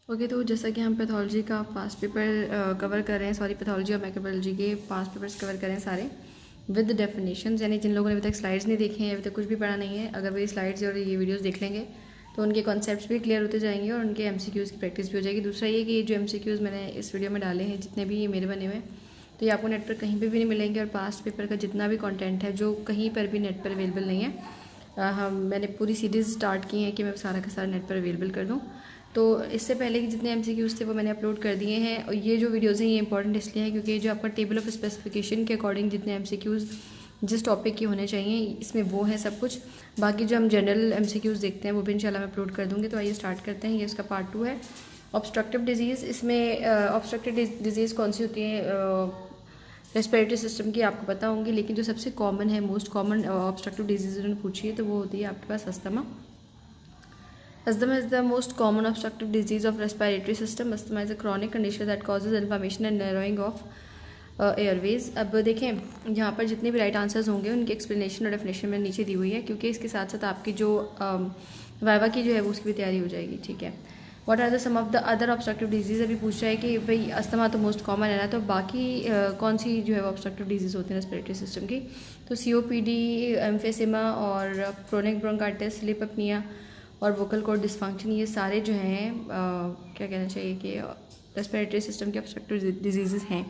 Okay, तो जैसा कि हम पैथोलॉजी का पास्ट पेपर कवर कर रहे हैं, सॉरी पैथोलॉजी और माइक्रोबायोलॉजी के पास्ट पेपर्स कवर कर रहे हैं सारे विद डेफिनेशंस, यानी जिन लोगों ने अभी तक स्लाइड्स नहीं देखे हैं, अभी तक कुछ भी पढ़ा नहीं है, अगर वे स्लाइड्स और ये वीडियोस देख लेंगे तो उनके कॉन्सेप्ट्स भी क्लियर होते जाएंगे और उनके एमसीक्यूज़ की प्रैक्टिस भी हो जाएगी। दूसरा ये कि जो एमसीक्यूज़ मैंने इस वीडियो में डाले हैं, जितने भी ये मेरे बने हुए हैं, तो ये आपको नेट पर कहीं पर भी नहीं मिलेंगे और पास्ट पेपर का जितना भी कॉन्टेंट है जो कहीं पर भी नेट पर अवेलेबल नहीं है, मैंने पूरी सीरीज़ स्टार्ट की है कि मैं सारा का सारा नेट पर अवेलेबल कर दूँ। तो इससे पहले कि जितने एमसीक्यूज़ थे वो मैंने अपलोड कर दिए हैं, और ये जो वीडियोज़ हैं ये इंपॉर्टेंट इसलिए है क्योंकि जो आपका टेबल ऑफ स्पेसिफिकेशन के अकॉर्डिंग जितने एमसीक्यूज़ जिस टॉपिक के होने चाहिए इसमें वो है सब कुछ। बाकी जो हम जनरल एमसीक्यूज़ देखते हैं वो भी इंशाल्लाह मैं अपलोड कर दूँगी। तो आइए स्टार्ट करते हैं। ये उसका पार्ट 2 है, ऑब्स्ट्रक्टिव डिजीज़। इसमें ऑब्स्ट्रक्टिव डिजीज़ कौन सी होती है, रेस्पिरेटरी सिस्टम की आपको पता होंगी, लेकिन जो सबसे कॉमन है, मोस्ट कॉमन ऑब्स्ट्रक्टिव डिजीज़ उन्होंने पूछी है तो वो होती है आपके पास asthma. Asthma is the most common obstructive disease of respiratory system. Asthma is a chronic condition that causes inflammation and narrowing of Airways. अब देखें यहाँ पर जितने भी राइट आंसर्स होंगे उनकी एक्सप्लेनेशन और डेफिनेशन में नीचे दी हुई है, क्योंकि इसके साथ साथ आपकी जो वाइवा की जो है वो उसकी भी तैयारी हो जाएगी। ठीक है, what are the some of the other obstructive disease. अभी पूछ रहा है कि भाई अस्थमा तो मोस्ट कॉमन है ना, तो बाकी कौन सी जो है वो ऑब्स्ट्रक्टिव डिजीज़ होते हैं रेस्पिरेटरी सिस्टम की। तो COPD, एम्फेसिमा और क्रोनिक ब्रोंकाइटिस, स्लीप अपनिया और वोकल कॉर्ड डिसफंक्शन, ये सारे जो हैं क्या कहना चाहिए कि रेस्पिरेटरी सिस्टम के ऑब्स्ट्रक्टिव डिजीज़ हैं।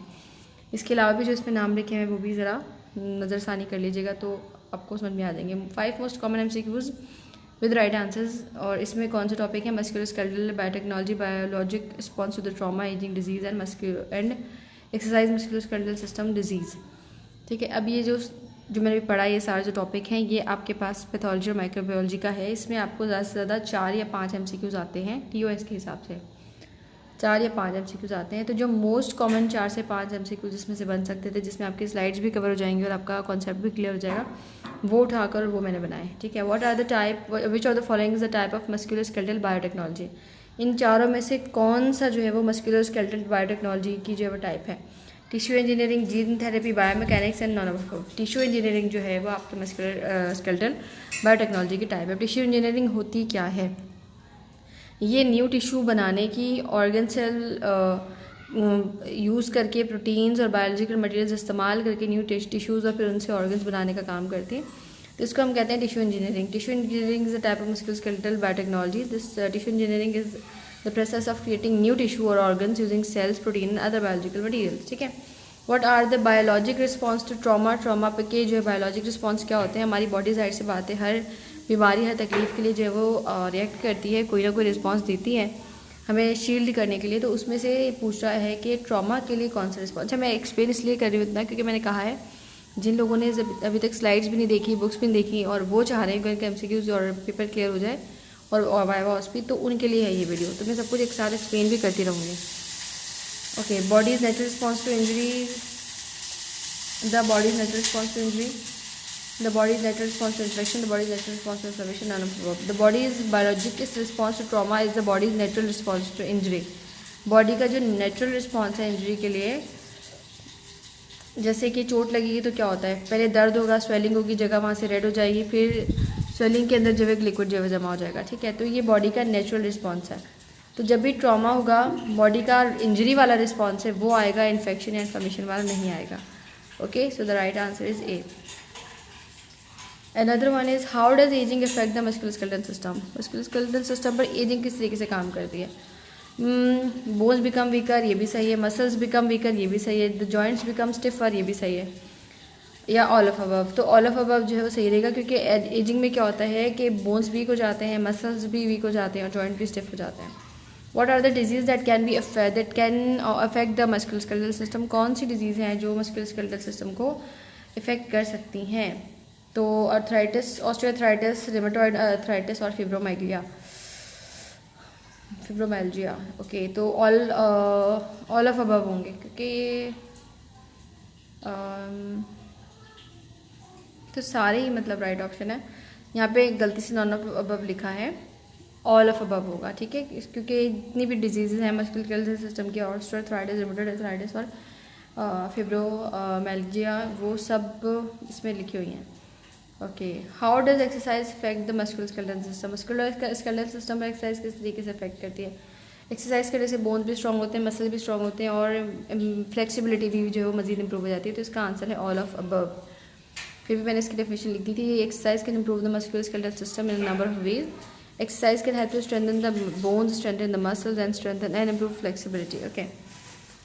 इसके अलावा भी जो इसमें नाम लिखे हैं वो भी ज़रा नज़रसानी कर लीजिएगा तो आपको समझ में आ जाएंगे। 5 most common MCQs with right answers. और इसमें कौन से टॉपिक है, musculoskeletal, biotechnology, biologic response to the trauma, aging disease and exercise musculoskeletal system disease. ठीक है, अब ये जो मैंने भी पढ़ा, ये सारे जो टॉपिक हैं ये आपके पास पैथोलॉजी और माइक्रोबायोलॉजी का है। इसमें आपको ज़्यादा से ज़्यादा 4 या 5 एमसीक्यूज़ आते हैं, TOS के हिसाब से 4 या 5 एमसीक्यूज़ आते हैं। तो जो मोस्ट कॉमन 4 से 5 एमसीक्यूज़ जिसमें से बन सकते थे, जिसमें आपकी स्लाइड्स भी कवर हो जाएंगे और आपका कॉन्सेप्ट भी क्लियर हो जाएगा, वो उठाकर वो मैंने बनाए। ठीक है, what are the type, which of the following is the type of musculoskeletal biotechnology. इन चारों में से कौन सा जो है वो मस्कुलोस्केलेटल बायोटेक्नोलॉजी की जो है वो टाइप है। Tissue engineering, gene therapy, biomechanics and none of. Tissue engineering जो है वो आपके मस्कुलोस्केलेटल बायोटेक्नोलॉजी की टाइप है। टिश्यू इंजीनियरिंग होती क्या है, ये न्यू टिश्यू बनाने की, ऑर्गन सेल यूज़ करके प्रोटीन्स और बायोलॉजिकल मटेरियल्स इस्तेमाल करके न्यू टिश्यूज़ और फिर उनसे ऑर्गन्स बनाने का काम करती है। तो इसको हम कहते हैं tissue engineering. Tissue engineering is a type of musculoskeletal biotechnology. This tissue engineering is the process of creating new tissue और organs using cells, protein and other biological materials. ठीक है, what are the biologic response to trauma. Trauma के जो है biologic response क्या होते हैं। हमारी बॉडी साइड से बात है, हर बीमारी, हर तकलीफ के लिए जो है वो रिएक्ट करती है, कोई ना कोई रिस्पॉन्स देती है हमें शील्ड करने के लिए। तो उसमें से पूछ रहा है कि ट्रॉमा के लिए कौन सा रिस्पॉन्स है। मैं एक्सप्लेन इसलिए कर रही हूँ इतना क्योंकि मैंने कहा है जिन लोगों ने अभी तक स्लाइड्स भी नहीं देखी, बुक्स भी नहीं देखी और वो चाह रहे हैं कि उनका MCQs और पेपर क्लियर हो जाए और वाइवा भी, तो उनके लिए है ये वीडियो। तो मैं सब कुछ एक साथ एक्सप्लेन भी करती रहूँगी। Okay, body's natural response to injury. The body's natural response to injury, the body's natural response to infection, the body's natural response to inflammation, none of the above. The body's biologic response to trauma is the body's natural response to injury. Body का जो natural response है injury के लिए, जैसे कि चोट लगेगी तो क्या होता है, पहले दर्द होगा, स्वेलिंग होगी, जगह वहाँ से रेड हो जाएगी, फिर स्वेलिंग के अंदर जो है लिक्विड जो है जमा हो जाएगा। ठीक है, तो ये बॉडी का नेचुरल रिस्पॉन्स है। तो जब भी ट्रॉमा होगा, बॉडी का इंजरी वाला रिस्पॉन्स है वो आएगा, इन्फेक्शन या इन्फ्लेमेशन वाला नहीं आएगा। Okay, so the right answer is a. Another one is how does aging affect the musculoskeletal system. Musculoskeletal system पर aging किस तरीके से काम करती है। बोन्स बिकम वीकर, ये भी सही है। मसल्स बिकम वीकर, ये भी सही है। द जॉइंट्स बिकम स्टिफर, ये भी सही है। या ऑल ऑफ अबव। तो ऑल ऑफ अबव जो है वो सही रहेगा क्योंकि एजिंग में क्या होता है कि बोन्स वीक हो जाते हैं, मसल्स भी वीक हो जाते हैं और जॉइंट भी स्टिफ हो जाते हैं। What are the disease that can affect the musculoskeletal system. कौन सी डिजीज़ हैं जो मस्कुलोस्केलेटल सिस्टम को इफेक्ट कर सकती हैं। तो अर्थराइटिस, ऑस्टियोआर्थराइटिस, रिमेटॉइड अर्थराइटिस और फिब्रोमाइल्जिया। ओके, तो ऑल ऑफ अबव होंगे क्योंकि तो सारे ही मतलब राइट ऑप्शन है। यहाँ पे गलती से नॉन ऑफ अबव लिखा है, ऑल ऑफ अबव होगा। ठीक है, क्योंकि जितनी भी डिजीज़ हैं मस्कुलोस्केलेटल सिस्टम की, ऑस्टियोआर्थराइटिस, रिमेटॉइड अर्थराइटिस और फिब्रोमाइल्जिया, वो सब इसमें लिखी हुई हैं। Okay, how does exercise affect the musculoskeletal system. Musculoskeletal system पर एक्सरसाइज किस तरीके से अफेक्ट करती है। एक्सरसाइज करने से बोन्स भी स्ट्रॉन्ग होते हैं, मसल भी स्ट्रॉन्ग होते हैं और फ्लेक्सिबिलिटी भी जो है वो मजीद इंप्रूव हो जाती है। तो इसका आंसर है ऑल ऑफ अबव। फिर भी मैंने इसकी डेफिनेशन लिख दी थी, exercise can improve the musculoskeletal system in number of ways. Exercise can help to strengthen the bones, strengthen the muscles and strengthen and improve flexibility. Okay,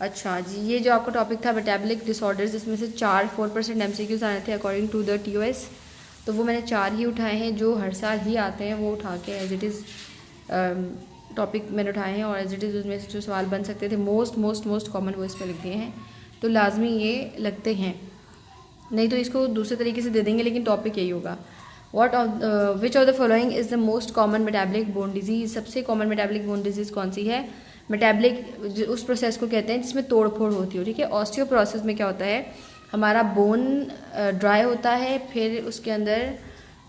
अच्छा जी, ये जो आपका टॉपिक था मेटाबॉलिक डिसऑर्डर्स, जिसमें से 4% MCQs आने थे अकॉर्डिंग टू द TOS, तो वो मैंने 4 ही उठाए हैं जो हर साल ही आते हैं, वो उठा के एज इट इज़ टॉपिक मैंने उठाए हैं और एज इट इज़ उसमें से जो सवाल बन सकते थे मोस्ट कॉमन वो इसमें लिख दिए हैं। तो लाजमी ये लगते हैं, नहीं तो इसको दूसरे तरीके से दे देंगे, लेकिन टॉपिक यही होगा। विच of the following is the most common metabolic bone disease? सबसे कॉमन मेटाबॉलिक बोन डिजीज़ कौन सी है? मेटाबॉलिक उस प्रोसेस को कहते हैं जिसमें तोड़ फोड़ होती हो, ठीक है। ऑस्टियोपोरोसिस में क्या होता है, हमारा बोन ड्राई होता है, फिर उसके अंदर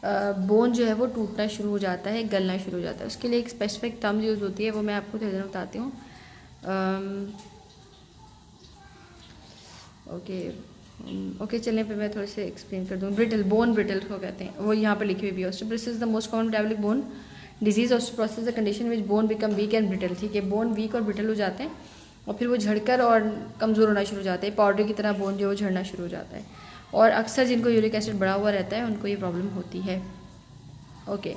बोन जो है वो टूटना शुरू हो जाता है, गलना शुरू हो जाता है। उसके लिए एक स्पेसिफिक टर्म यूज़ होती है, वो मैं आपको थोड़ी देर बताती हूँ। ओके चलें, फिर मैं थोड़े से एक्सप्लेन कर दूँ। ब्रिटल, बोन ब्रिटल को कहते हैं, वो यहाँ पे लिखी हुई भी है। Osteoporosis is the most common metabolic bone disease. Osteoporosis the condition which bone become weak and brittle, ठीक है। बोन वीक और ब्रिटल हो जाते हैं और फिर वो झड़कर और कमज़ोर होना शुरू हो जाते हैं, पाउडर की तरह बोन जो वो झड़ना शुरू हो जाता है। और अक्सर जिनको यूरिक एसिड बढ़ा हुआ रहता है उनको ये प्रॉब्लम होती है। Okay,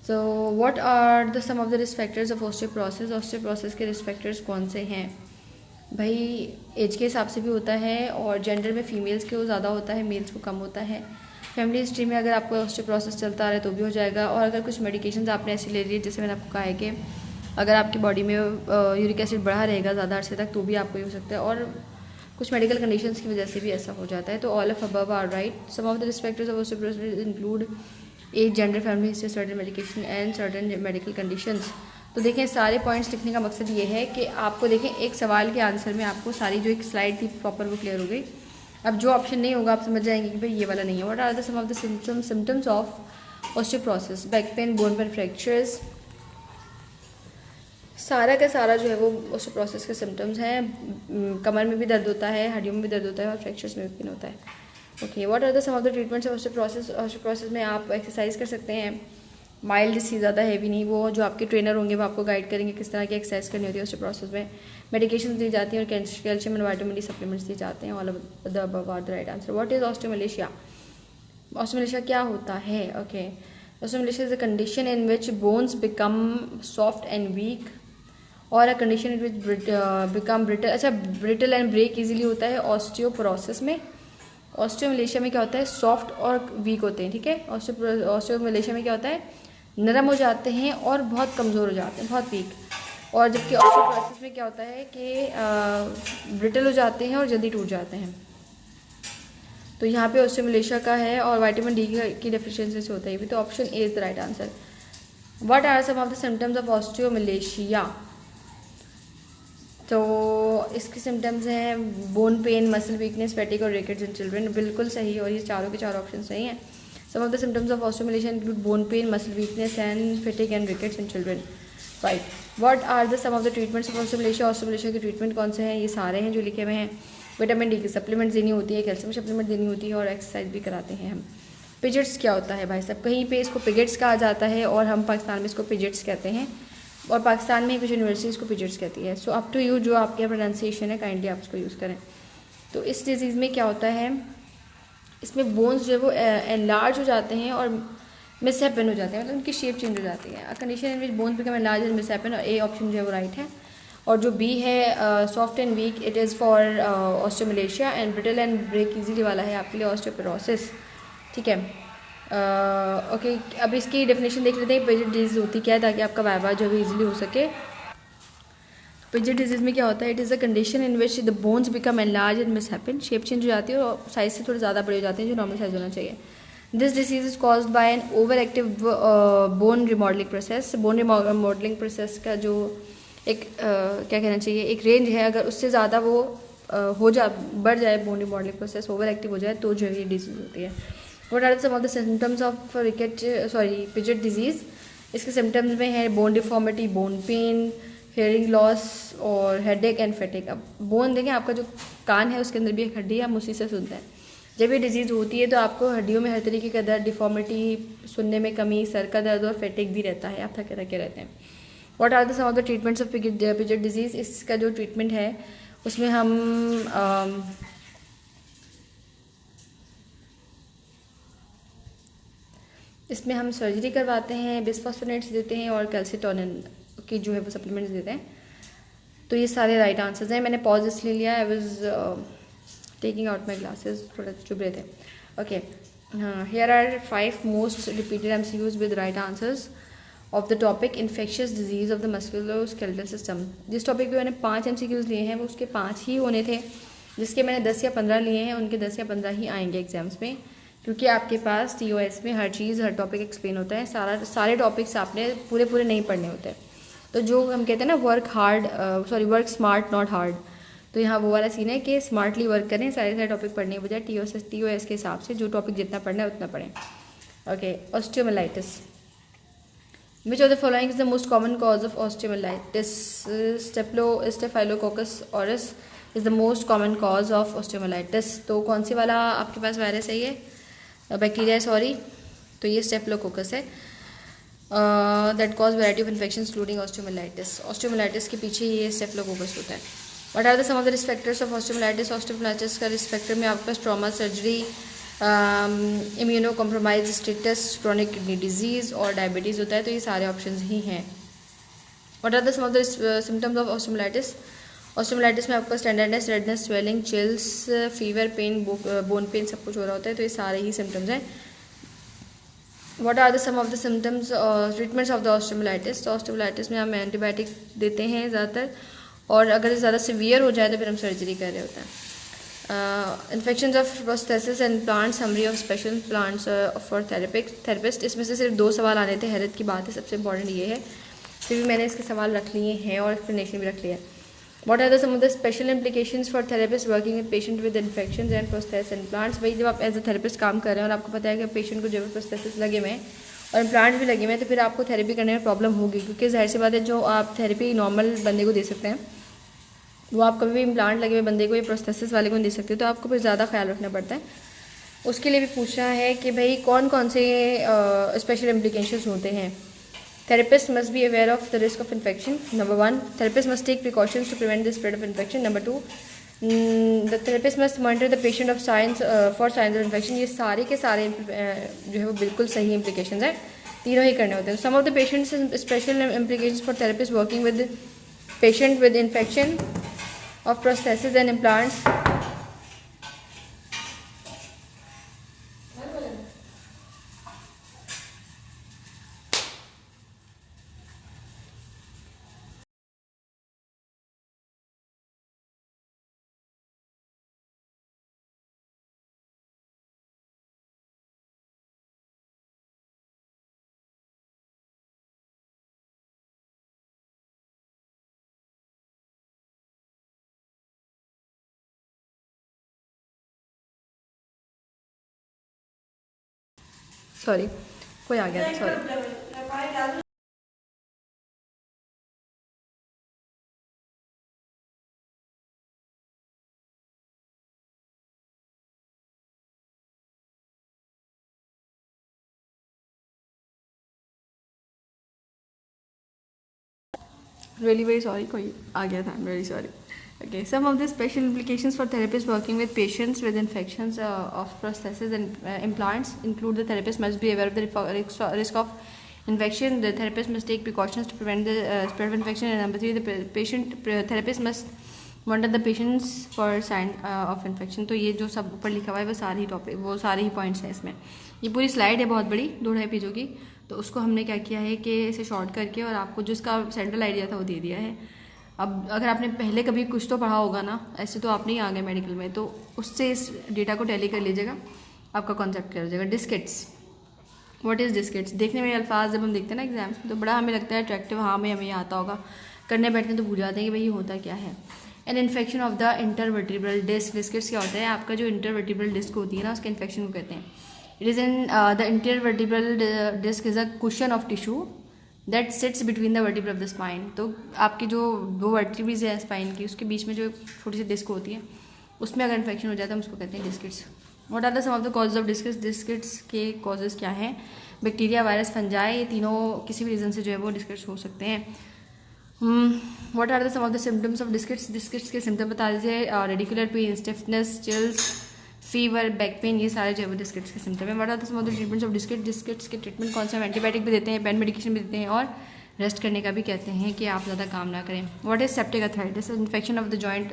so what are the some of the risk factors of osteoporosis? Osteoporosis के रिस्क फैक्टर्स कौन से हैं भाई? एज के हिसाब से भी होता है और जेंडर में फीमेल्स के वो ज़्यादा होता है, मेल्स को कम होता है। फैमिली हिस्ट्री में अगर आपको ऑस्टियोपोरोसिस चलता आ रहा है तो भी हो जाएगा। और अगर कुछ मेडिकेशंस आपने ऐसी ले ली, जैसे मैंने आपको कहा है कि अगर आपकी बॉडी में यूरिक एसिड बढ़ा रहेगा ज़्यादा अर्से तक तो भी आपको ये हो सकता है, और कुछ मेडिकल कंडीशंस की वजह से भी ऐसा हो जाता है। तो all of above are right. Some of the risk factors of osteoporosis include age, gender, family history, certain medication and certain medical conditions. तो देखें, सारे पॉइंट्स लिखने का मकसद ये है कि आपको देखें एक सवाल के आंसर में आपको सारी जो एक स्लाइड थी प्रॉपर वो क्लियर हो गई। अब जो ऑप्शन नहीं होगा आप समझ जाएंगे कि भाई ये वाला नहीं है। What are the some of the symptoms of osteoporosis? Back pain, bone pain, fractures, सारा का सारा जो है वो ऑस्टियोपोरोसिस के सिम्टम्स हैं। कमर में भी दर्द होता है, हड्डियों में भी दर्द होता है और फ्रैक्चर्स में भी पेन होता है। Okay, what are the some of the treatments of osteoporosis? Osteoporosis में आप एक्सरसाइज कर सकते हैं, माइल्ड सी, ज़्यादा हैवी नहीं। वो जो आपके ट्रेनर होंगे वो आपको गाइड करेंगे किस तरह की एक्सरसाइज करनी होती है ऑस्टियोपोरोसिस में। मेडिकेशन दी जाती हैं और calcium and vitamin D supplements दिए जाते हैं। All of the above are the right answer. What is osteomalacia? Osteomalacia क्या होता है? Okay, osteomalacia is a condition in which bones become soft and weak और a condition in which become brittle. अच्छा, brittle and break easily होता है osteoporosis में। Osteomalacia में क्या होता है, सॉफ्ट और वीक होते हैं, ठीक है। ऑस्टियोमलेशिया में क्या होता है, नरम हो जाते हैं और बहुत कमज़ोर हो जाते हैं, बहुत वीक। और जबकि ऑस्टियोपोरोसिस में क्या होता है कि ब्रिटल हो जाते हैं और जल्दी टूट जाते हैं। तो यहाँ पे ऑस्टियोमलेशिया का है और विटामिन डी की डेफिशिएंसी से होता है भी। तो option A is the right answer. What are some of the symptoms of osteomalacia? तो इसके सिम्टम्स हैं bone pain, muscle weakness, fatigue और रिकेट्स इन चिल्ड्रन। बिल्कुल सही, और ये चारों के चारों ऑप्शन सही हैं। Some of the symptoms of osteomalacia include bone pain, muscle weakness and fatigue and rickets in children, right. What are the some of the treatments of osteomalacia? Osteomalacia के ट्रीटमेंट कौन से हैं? ये सारे हैं जो लिखे हुए हैं। विटामिन डी की सप्लीमेंट देनी होती है, कैल्शियम सप्लीमेंट देनी होती है और एक्सरसाइज भी कराते हैं हम। पिजेट्स क्या होता है भाई साहब? कहीं पे इसको पिजेट्स कहा जाता है और हम पाकिस्तान में इसको पिजेट्स कहते हैं, और पाकिस्तान में कुछ यूनिवर्सिटी इसको पिजेट्स कहती है। सो अप टू यू, जो आपके प्रोनाउंसिएशन है काइंडली आप उसको यूज़ करें। तो इस डिजीज़ में क्या होता है, इसमें बोन्स जो है वो एनलार्ज हो जाते हैं और मिसहैपन हो जाते हैं, मतलब उनकी शेप चेंज हो जाती है। Condition in which bones become enlarge and misshapen, और ए ऑप्शन जो है वो राइट है। और जो बी है soft and weak, it is for osteomalacia, and brittle and break easily वाला है आपके लिए ऑस्टियोपोरोसिस, ठीक है। ओके, अब इसकी डेफिनेशन देख लेते हैं पिजेट डिजीज़ होती क्या है, ताकि आपका वाइवा जो है इजीली हो सके। पिजेट डिजीज़ में क्या होता है, it is a condition in which the bones become enlarge and misshapen, shape change हो जाती है और साइज से थोड़े ज़्यादा बड़े हो जाते हैं, जो नॉर्मल साइज होना चाहिए। This disease is caused by an over active bone remodelling process. Bone remodelling process का जो एक क्या कहना चाहिए, एक रेंज है, अगर उससे ज़्यादा वो बढ़ जाए, bone remodelling process over active हो जाए, तो जो है ये डिजीज़ होती है। What are some of the symptoms of Paget disease? इसके सिम्टम्स में है bone deformity, bone pain, hearing loss और हेडेक एंड फैटिग। अब बोन देखें, आपका जो कान है उसके अंदर भी एक हड्डी है, हम उसी से सुनते हैं। जब ये डिजीज़ होती है तो आपको हड्डियों में हर तरीके का दर्द, डिफॉर्मिटी, सुनने में कमी, सर का दर्द और फैटिग भी रहता है, आप थके थके रहते हैं। What are the some of the treatments of Paget disease, इसका जो ट्रीटमेंट है उसमें हम इसमें हम सर्जरी करवाते हैं, बिस्फॉस्फोनेट्स देते हैं और कैल्सिटोनिन की जो है वो सप्लीमेंट्स देते हैं। तो ये सारे राइट आंसर्स हैं। मैंने पॉज इसलिए लिया, I was taking out my glasses, थोड़ा चुभ रहे थे। Okay, here are 5 most repeated MCQs with right answers of the topic infectious disease of the musculoskeletal system. जिस टॉपिक पे मैंने 5 MCQs लिए हैं वो उसके 5 ही होने थे, जिसके मैंने 10 या 15 लिए हैं उनके 10 या 15 ही आएंगे एग्जाम्स में, क्योंकि आपके पास TOS में हर चीज़ हर टॉपिक एक्सप्लेन होता है। सारे टॉपिक्स आपने पूरे नहीं पढ़ने होते। तो जो हम कहते हैं ना वर्क स्मार्ट नॉट हार्ड, तो यहाँ वो वाला सीन है कि स्मार्टली वर्क करें, सारे टॉपिक पढ़ने बजाय TOS के हिसाब से जो टॉपिक जितना पढ़ना है उतना पढ़ें। Okay, osteomyelitis, which of the following is the most common cause of osteomyelitis? Staphylococcus orris is the most common cause of osteomyelitis. तो कौन सी वाला आपके पास वायरस है? ये बैक्टीरिया, सॉरी, तो ये स्टेफिलोकोकस है। That cause variety of infection including osteomyelitis. Osteomyelitis के पीछे ये स्टेफिलोकोकस होता है। What are the some of the risk factors of osteomyelitis? Osteomyelitis का रिस्क फैक्टर में आपके पास trauma, surgery, immuno compromise status, chronic kidney disease और डायबिटीज़ होता है। तो ये सारे ऑप्शंस ही हैं। What are the some of the symptoms of osteomyelitis? Osteomyelitis में आपका tenderness, redness, swelling, chills, fever, pen, bone pain सब कुछ हो रहा होता है। तो ये सारे ही सिम्टम्स हैं। What are the some of the symptoms treatments of the osteomyelitis? तो ऑस्टियोमाइलाइटिस में हम एंटीबायोटिक देते हैं ज़्यादातर, और अगर ज़्यादा सीवियर हो जाए तो फिर हम सर्जरी कर रहे होते हैं। Infection of prosthesis and plants, summary of special plants for therapist. इसमें से सिर्फ 2 सवाल आने थे, हैरत की बात है, सबसे इंपॉर्टेंट ये है। फिर भी मैंने इसके सवाल रख लिए हैं और एक्सप्लेनेशन भी रख लिया है। What are the some of the special implications for therapists working with patient with infections and prosthesis and implants? भाई जब आप एज अ थेरेपिस्ट काम कर रहे हैं और आपको पता है कि पेशेंट को जो है प्रोस्थेसिस लगे हुए हैं और इम्प्लांट भी लगे हुए हैं, तो फिर आपको थेरेपी करने में प्रॉब्लम होगी, क्योंकि जाहिर सी बात है जो आप थेरेपी नॉर्मल बंदे को दे सकते हैं वो आप कभी भी इम्प्लांट लगे हुए बंदे को या प्रोस्थेसिस वाले को नहीं दे सकते। तो आपको फिर ज़्यादा ख्याल रखना पड़ता है। उसके लिए भी पूछना है कि भाई कौन कौन से स्पेशल इम्प्लीकेशंस होते हैं। Therapist must be aware of the risk of infection. Number 1, therapist must take precautions to prevent the spread of infection. Number 2, the therapist must monitor the patient of signs for signs of infection. ये सारे के सारे जो है वो बिल्कुल सही implications हैं, तीनों ही करने होते हैं। Some of the patients special implications for therapists working with patient with infection of prosthesis and implants. Sorry, कोई आ गया था, सॉरी। Really very sorry, कोई आ गया था, I'm really sorry. Okay, some of the special implications for therapists working with patients with infections of prostheses and implants include the therapist must be aware of the risk of infection. The therapist must take precautions to prevent the spread of infection. And number 3, the therapist must monitor the patients for sign of infection. तो ये जो सब ऊपर लिखा हुआ है वो सारे ही पॉइंट्स हैं इसमें। ये पूरी स्लाइड है बहुत बड़ी, 2-2.5 पेजों की, तो उसको हमने क्या किया है कि इसे शॉर्ट करके और आपको जो इसका सेंट्रल आइडिया था वो दे दिया है। अब अगर आपने पहले कभी कुछ तो पढ़ा होगा ना, ऐसे तो आप नहीं आ गए मेडिकल में, तो उससे इस डेटा को टैली कर लीजिएगा, आपका कॉन्सेप्ट क्लियर हो जाएगा। डिस्किट्स, व्हाट इज़ डिस्किट्स? देखने में अल्फाज जब हम देखते हैं ना एग्जाम्स में तो बड़ा हमें लगता है अट्रैक्टिव, हाँ हमें ये आता होगा, करने बैठते हैं तो भूल जाते हैं कि भाई ये होता क्या है। An infection of the intervertebral disc. Discitis क्या होता है? आपका जो इंटरवर्टिब्रल डिस्क होती है ना, उसके इन्फेक्शन को कहते हैं। It is in the intervertebral disc is a cushion of tissue that sits between the vertebra of the spine. तो आपकी जो 2 वर्टिब्रीज है स्पाइन की, उसके बीच में जो छोटी सी डिस्क होती है, उसमें अगर इन्फेक्शन हो जाता है हम उसको कहते हैं discitis. What are the some of the causes of discitis? Discitis के कॉजेज क्या हैं? बैक्टीरिया, वायरस, फंजाई, ये तीनों किसी भी रीज़न से जो है वो डिस्किट्स हो सकते हैं। What are the some of the symptoms of discitis, discitis के सिम्टम बता दीजिए। Radicular pain, stiffness, chills, fever, back pain, ये सारे जो है वो डिस्किट्स के सिम्टम है। What are the some of the treatments of discitis, discitis के ट्रीटमेंट कौन से हम एंटीबायोटिक भी देते हैं, पेन मेडिकेशन भी देते हैं और रेस्ट करने का भी कहते हैं कि आप ज़्यादा काम ना करें। What is septic arthritis, infection of the joint,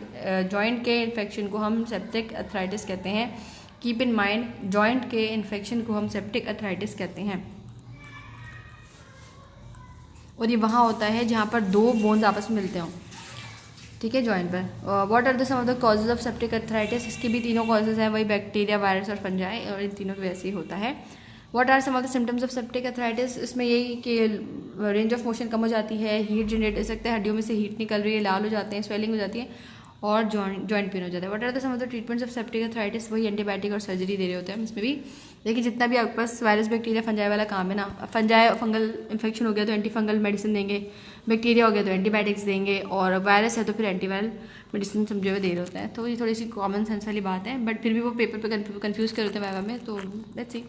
joint के इन्फेक्शन को हम सेप्टिक अर्थराइटिस कहते हैं। कीप इन माइंड, जॉइंट के इन्फेक्शन को हम सेप्टिक अर्थराइटिस कहते हैं और ये वहाँ होता है जहाँ पर दो बोन्स आपस में मिलते हों, ठीक है, जॉइंट पर। What are the some of the causes of septic arthritis, इसके भी तीनों कॉजेज हैं, वही बैक्टीरिया, वायरस और फंजाई, और इन तीनों की वजह से ही होता है। What are some of the symptoms of septic arthritis, इसमें यही कि रेंज ऑफ मोशन कम हो जाती है, हीट जनरेट हो सकता है, हड्डियों में से हीट निकल रही है, लाल हो जाते हैं, स्वेलिंग हो जाती है और जॉइंट पेन हो जाता है। What are the some of the treatments of septic arthritis, वही एंटीबायोटिक और सर्जरी दे रहे होते हैं इसमें भी। लेकिन जितना भी आपके पास वायरस, बैक्टीरिया, फंजाई वाला काम है ना, फंजाई फंगल इन्फेक्शन हो गया तो एंटी फंगल मेडिसिन देंगे, बैक्टीरिया हो गया तो एंटीबायोटिक्स देंगे और वायरस है तो फिर एंटीवायरल मेडिसिन समझे हुए दे रहे होते हैं। तो ये थोड़ी सी कॉमन सेंस वाली बात है, बट फिर भी वो पेपर पे कन्फ्यूज कर होते हैं वाइवा में। तो let's see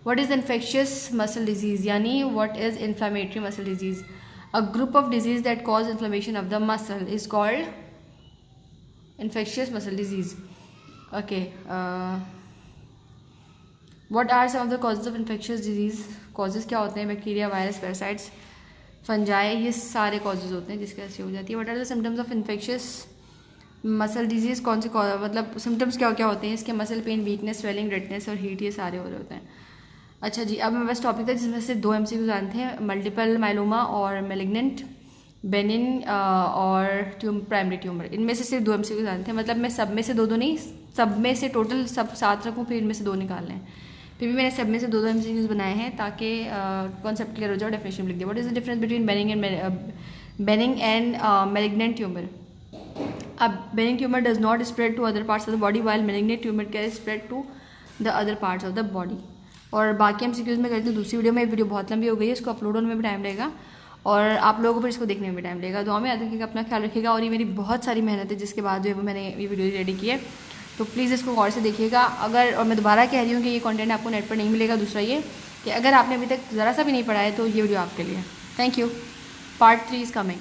what is infectious muscle disease, यानी what is inflammatory muscle disease, a group of disease that cause inflammation of the muscle is called infectious muscle disease. Okay, what are some of the causes of infectious disease, causes क्या होते हैं, bacteria, virus, parasites, fungi, ये सारे causes होते हैं जिसकी वजह से हो जाती है। what are the symptoms of infectious muscle disease, कौन से मतलब symptoms क्या क्या होते हैं इसके, muscle pain, weakness, swelling, redness और हीट, ये सारे हो रहे होते हैं। अच्छा जी, अब मैं बस टॉपिक था जिसमें से 2 MCQ जानते हैं, मल्टीपल माइलोमा और मेलिग्नेंट बेनिन और प्राइमरी ट्यूमर, इनमें से सिर्फ 2 MCQ जानते हैं। मतलब मैं सब में से दो नहीं, सब में से टोटल सब 7 रखूँ फिर इनमें से 2 निकालने हैं, फिर भी मैंने सब में से 2 MCQs बनाए हैं ताकि कॉन्सेप्ट क्लियर हो जाए। डेफिनेशन लिख दिया। What is the difference between benign and malignant tumour, अब benign tumour does not spread to other parts of the body while malignant tumour can spread to the other parts of the body. और बाकी MCQs में करती हूँ दूसरी video में, video बहुत लंबी हो गई है, इसको अपलोड होने में भी टाइम लगेगा और आप लोगों को फिर इसको देखने में भी टाइम लगेगा। दुआ में याद रखिएगा, अपना ख्याल रखिएगा। और ये मेरी बहुत सारी मेहनत है जिसके बाद जो है वो मैंने ये वीडियो रेडी की है, तो प्लीज़ इसको गौर से देखिएगा। अगर, और मैं दोबारा कह रही हूँ कि ये कंटेंट आपको नेट पर नहीं मिलेगा। दूसरा ये कि अगर आपने अभी तक ज़रा सा भी नहीं पढ़ा है तो ये वीडियो आपके लिए। Thank you. Part 3 is coming.